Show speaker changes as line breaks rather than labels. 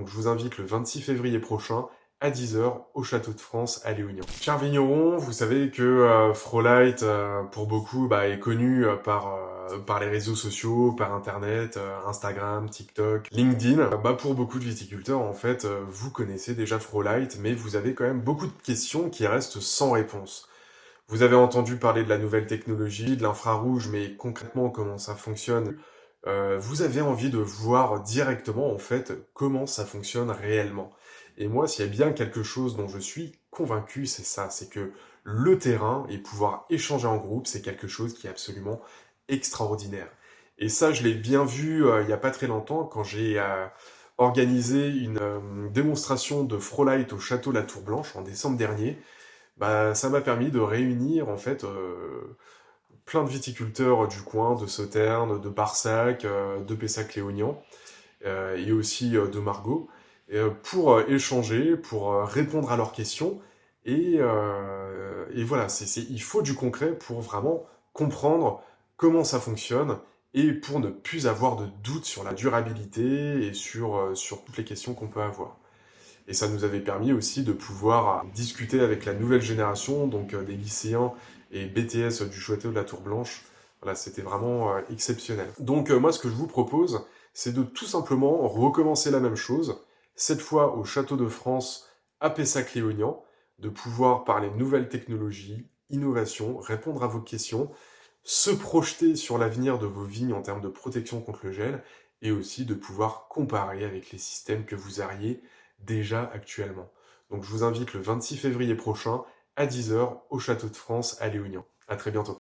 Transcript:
Donc je vous invite le 26 février prochain à 10 heures au Château de France à Léognan. Chers vignerons, vous savez que Frolight, pour beaucoup, est connu par les réseaux sociaux, par Internet, Instagram, TikTok, LinkedIn. Pour beaucoup de viticulteurs, en fait, vous connaissez déjà Frolight, mais vous avez quand même beaucoup de questions qui restent sans réponse. Vous avez entendu parler de la nouvelle technologie, de l'infrarouge, mais concrètement, comment ça fonctionne? Vous avez envie de voir directement, en fait, comment ça fonctionne réellement. Et moi, s'il y a bien quelque chose dont je suis convaincu, c'est ça, c'est que le terrain et pouvoir échanger en groupe, c'est quelque chose qui est absolument extraordinaire. Et ça, je l'ai bien vu il n'y a pas très longtemps quand j'ai organisé une démonstration de Frolight au château La Tour Blanche en décembre dernier. Ça m'a permis de réunir en fait plein de viticulteurs du coin, de Sauternes, de Barsac, de Pessac-Léognan et aussi de Margaux, pour échanger, pour répondre à leurs questions. Et voilà, il faut du concret pour vraiment comprendre comment ça fonctionne et pour ne plus avoir de doute sur la durabilité et sur toutes les questions qu'on peut avoir. Et ça nous avait permis aussi de pouvoir discuter avec la nouvelle génération, donc des lycéens et BTS du Château de la Tour Blanche. Voilà, c'était vraiment exceptionnel. Donc moi, ce que je vous propose, c'est de tout simplement recommencer la même chose, cette fois au Château de France à Pessac-Léognan, de pouvoir parler nouvelles technologies, innovation, répondre à vos questions, se projeter sur l'avenir de vos vignes en termes de protection contre le gel, et aussi de pouvoir comparer avec les systèmes que vous auriez déjà actuellement. Donc je vous invite le 26 février prochain à 10 heures au Château de France à Léognan. À très bientôt.